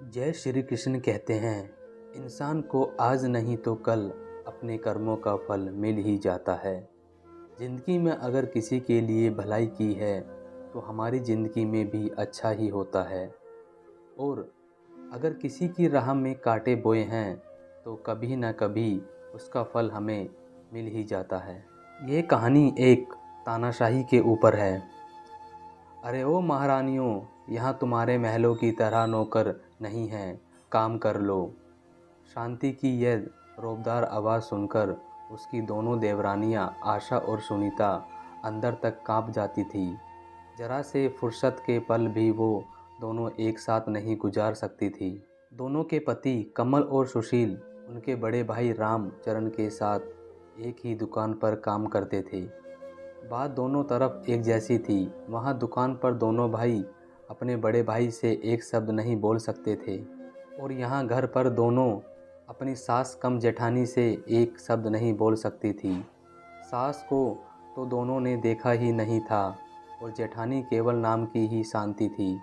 जय श्री कृष्ण कहते हैं, इंसान को आज नहीं तो कल अपने कर्मों का फल मिल ही जाता है। ज़िंदगी में अगर किसी के लिए भलाई की है तो हमारी ज़िंदगी में भी अच्छा ही होता है। और अगर किसी की राह में कांटे बोए हैं तो कभी ना कभी उसका फल हमें मिल ही जाता है। ये कहानी एक तानाशाही के ऊपर है। अरे ओ महारानियों, यहाँ तुम्हारे महलों की तरह नौकर नहीं हैं, काम कर लो। शांति की यह रौबदार आवाज़ सुनकर उसकी दोनों देवरानियाँ आशा और सुनीता अंदर तक कांप जाती थी। जरा से फुर्सत के पल भी वो दोनों एक साथ नहीं गुजार सकती थी। दोनों के पति कमल और सुशील उनके बड़े भाई रामचरण के साथ एक ही दुकान पर काम करते थे। बात दोनों तरफ एक जैसी थी। वहाँ दुकान पर दोनों भाई अपने बड़े भाई से एक शब्द नहीं बोल सकते थे, और यहाँ घर पर दोनों अपनी सास कम जेठानी से एक शब्द नहीं बोल सकती थी। सास को तो दोनों ने देखा ही नहीं था और जेठानी केवल नाम की ही शांति थी।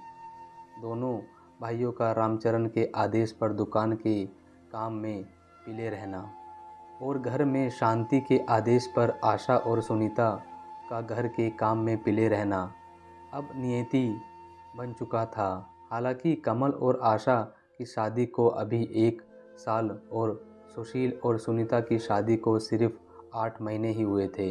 दोनों भाइयों का रामचरण के आदेश पर दुकान के काम में पिले रहना और घर में शांति के आदेश पर आशा और सुनीता का घर के काम में पिले रहना अब नियति बन चुका था। हालांकि कमल और आशा की शादी को अभी 1 साल और सुशील और सुनीता की शादी को सिर्फ 8 महीने ही हुए थे।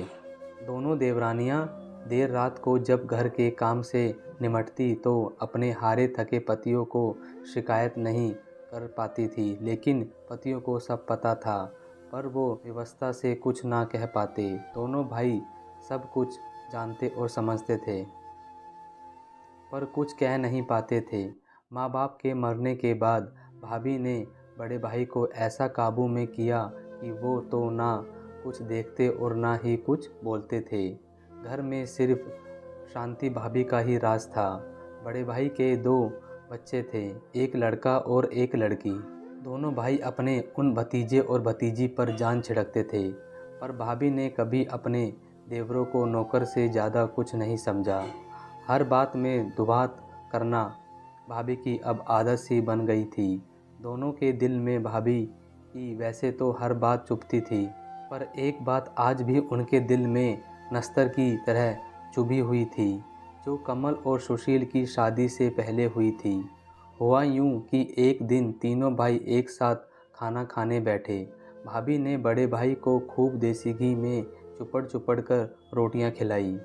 दोनों देवरानियां देर रात को जब घर के काम से निमटती तो अपने हारे थके पतियों को शिकायत नहीं कर पाती थी, लेकिन पतियों को सब पता था, पर वो व्यवस्था से कुछ ना कह पाते। दोनों भाई सब कुछ जानते और समझते थे, पर कुछ कह नहीं पाते थे। माँ बाप के मरने के बाद भाभी ने बड़े भाई को ऐसा काबू में किया कि वो तो ना कुछ देखते और ना ही कुछ बोलते थे। घर में सिर्फ शांति भाभी का ही राज था। बड़े भाई के 2 बच्चे थे, एक लड़का और एक लड़की। दोनों भाई अपने उन भतीजे और भतीजी पर जान छिड़कते थे, पर भाभी ने कभी अपने देवरों को नौकर से ज़्यादा कुछ नहीं समझा। हर बात में दुबात करना भाभी की अब आदत सी बन गई थी। दोनों के दिल में भाभी की वैसे तो हर बात चुभती थी, पर एक बात आज भी उनके दिल में नस्तर की तरह चुभी हुई थी, जो कमल और सुशील की शादी से पहले हुई थी। हुआ यूं कि एक दिन तीनों भाई एक साथ खाना खाने बैठे। भाभी ने बड़े भाई को खूब देसी घी में चुपड़ चुपड़ कर रोटियां खिलाई,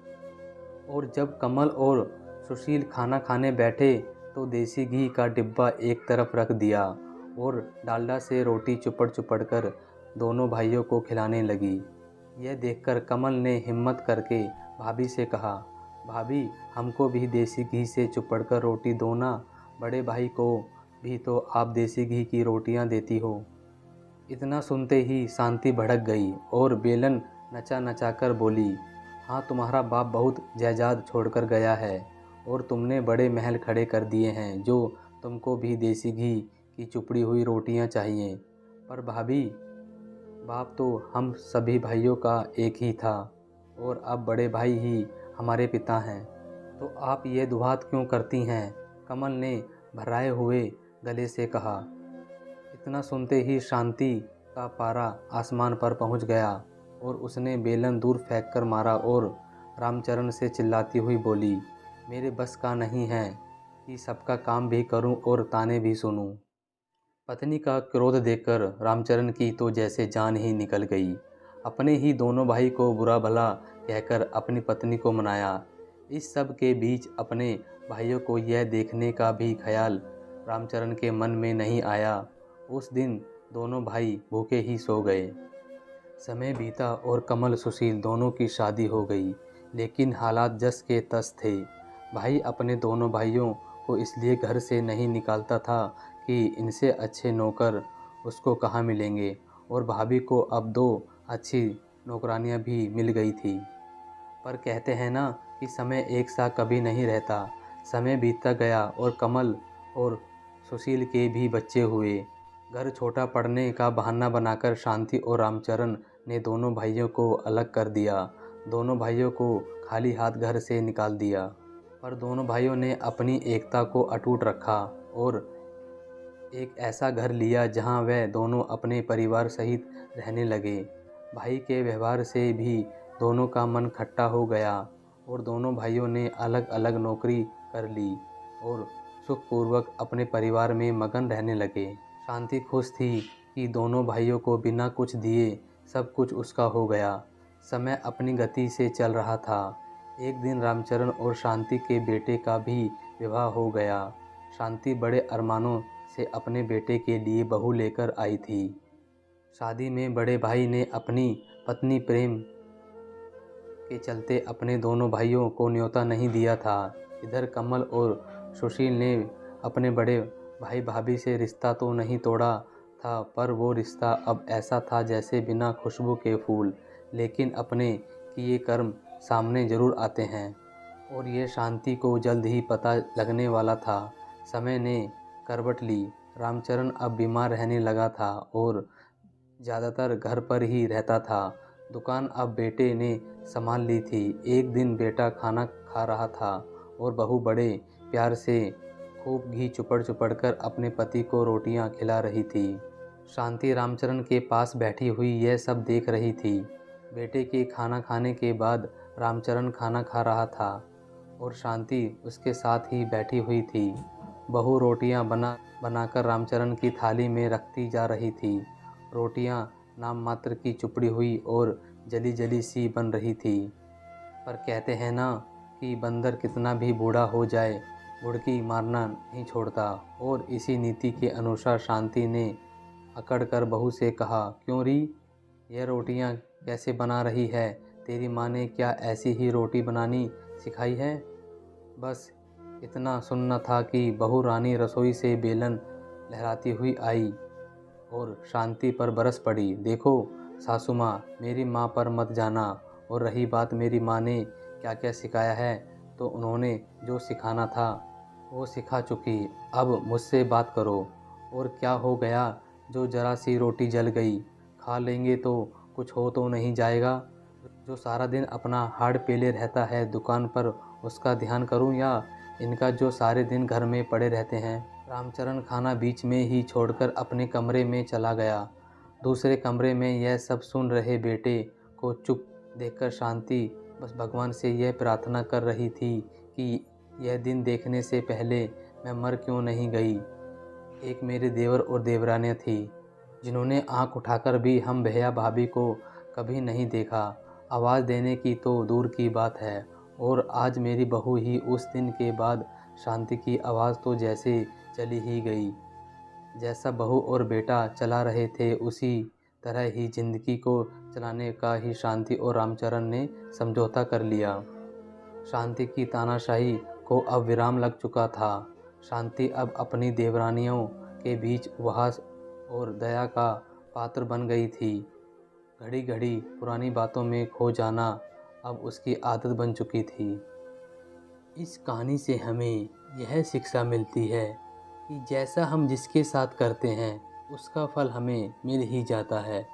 और जब कमल और सुशील खाना खाने बैठे तो देसी घी का डिब्बा एक तरफ रख दिया और डालडा से रोटी चुपड़ चुपड़ कर दोनों भाइयों को खिलाने लगी। यह देखकर कमल ने हिम्मत करके भाभी से कहा, भाभी हमको भी देसी घी से चुपड़ कर रोटी दो ना, बड़े भाई को भी तो आप देसी घी की रोटियां देती हो। इतना सुनते ही शांति भड़क गई और बेलन नचा नचा कर बोली, हाँ तुम्हारा बाप बहुत जायदाद छोड़कर गया है और तुमने बड़े महल खड़े कर दिए हैं, जो तुमको भी देसी घी की चुपड़ी हुई रोटियां चाहिए। पर भाभी, बाप तो हम सभी भाइयों का एक ही था और अब बड़े भाई ही हमारे पिता हैं, तो आप ये दुहात क्यों करती हैं? कमल ने भर्राए हुए गले से कहा। इतना सुनते ही शांति का पारा आसमान पर पहुंच गया और उसने बेलन दूर फेंक कर मारा और रामचरण से चिल्लाती हुई बोली, मेरे बस का नहीं है कि सबका काम भी करूं और ताने भी सुनूं। पत्नी का क्रोध देखकर रामचरण की तो जैसे जान ही निकल गई। अपने ही दोनों भाई को बुरा भला कहकर अपनी पत्नी को मनाया। इस सब के बीच अपने भाइयों को यह देखने का भी ख्याल रामचरण के मन में नहीं आया। उस दिन दोनों भाई भूखे ही सो गए। समय बीता और कमल सुशील दोनों की शादी हो गई, लेकिन हालात जस के तस थे। भाई अपने दोनों भाइयों को इसलिए घर से नहीं निकालता था कि इनसे अच्छे नौकर उसको कहाँ मिलेंगे, और भाभी को अब 2 अच्छी नौकरानियाँ भी मिल गई थी। पर कहते हैं ना कि समय एक सा कभी नहीं रहता। समय बीतता गया और कमल और सुशील के भी बच्चे हुए। घर छोटा पड़ने का बहाना बनाकर शांति और रामचरण ने दोनों भाइयों को अलग कर दिया। दोनों भाइयों को खाली हाथ घर से निकाल दिया, पर दोनों भाइयों ने अपनी एकता को अटूट रखा और एक ऐसा घर लिया जहां वह दोनों अपने परिवार सहित रहने लगे। भाई के व्यवहार से भी दोनों का मन खट्टा हो गया और दोनों भाइयों ने अलग अलग नौकरी कर ली और सुखपूर्वक अपने परिवार में मगन रहने लगे। शांति खुश थी कि दोनों भाइयों को बिना कुछ दिए सब कुछ उसका हो गया। समय अपनी गति से चल रहा था। एक दिन रामचरण और शांति के बेटे का भी विवाह हो गया। शांति बड़े अरमानों से अपने बेटे के लिए बहू लेकर आई थी। शादी में बड़े भाई ने अपनी पत्नी प्रेम के चलते अपने दोनों भाइयों को न्योता नहीं दिया था। इधर कमल और सुशील ने अपने बड़े भाई भाभी से रिश्ता तो नहीं तोड़ा था, पर वो रिश्ता अब ऐसा था जैसे बिना खुशबू के फूल, लेकिन अपने किए कर्म सामने ज़रूर आते हैं। और ये शांति को जल्द ही पता लगने वाला था। समय ने करवट ली। रामचरण अब बीमार रहने लगा था और ज़्यादातर घर पर ही रहता था। दुकान अब बेटे ने संभाल ली थी। एक दिन बेटा खाना खा रहा था और बहू बड़े प्यार से खूब घी चुपड़ चुपड़ कर अपने पति को रोटियां खिला रही थी। शांति रामचरण के पास बैठी हुई यह सब देख रही थी। बेटे के खाना खाने के बाद रामचरण खाना खा रहा था और शांति उसके साथ ही बैठी हुई थी। बहू रोटियां बनाकर रामचरण की थाली में रखती जा रही थी। रोटियां नाम मात्र की चुपड़ी हुई और जली जली सी बन रही थी। पर कहते हैं ना कि बंदर कितना भी बूढ़ा हो जाए, बुड़की मारना नहीं छोड़ता। और इसी नीति के अनुसार शांति ने अकड़ कर बहू से कहा, क्यों री, यह रोटियां कैसे बना रही है? तेरी माँ ने क्या ऐसी ही रोटी बनानी सिखाई है? बस इतना सुनना था कि बहू रानी रसोई से बेलन लहराती हुई आई और शांति पर बरस पड़ी। देखो सासू माँ, मेरी माँ पर मत जाना। और रही बात मेरी माँ ने क्या क्या सिखाया है, तो उन्होंने जो सिखाना था वो सिखा चुकी। अब मुझसे बात करो। और क्या हो गया जो ज़रा सी रोटी जल गई? खा लेंगे तो कुछ हो तो नहीं जाएगा? जो सारा दिन अपना हाड़ पेले रहता है दुकान पर, उसका ध्यान करूं या इनका जो सारे दिन घर में पड़े रहते हैं? रामचरण खाना बीच में ही छोड़कर अपने कमरे में चला गया। दूसरे कमरे में यह सब सुन रहे बेटे को चुप देखकर शांति बस भगवान से यह प्रार्थना कर रही थी कि यह दिन देखने से पहले मैं मर क्यों नहीं गई। एक मेरे देवर और देवरानियाँ थी जिन्होंने आंख उठाकर भी हम भैया भाभी को कभी नहीं देखा। आवाज़ देने की तो दूर की बात है। और आज मेरी बहू ही उस दिन के बाद शांति की आवाज़ तो जैसे चली ही गई। जैसा बहू और बेटा चला रहे थे उसी तरह ही जिंदगी को चलाने का ही शांति और रामचरण ने समझौता कर लिया। शांति की तानाशाही को अब विराम लग चुका था। शांति अब अपनी देवरानियों के बीच उपहास और दया का पात्र बन गई थी। घड़ी घड़ी पुरानी बातों में खो जाना अब उसकी आदत बन चुकी थी। इस कहानी से हमें यह शिक्षा मिलती है कि जैसा हम जिसके साथ करते हैं उसका फल हमें मिल ही जाता है।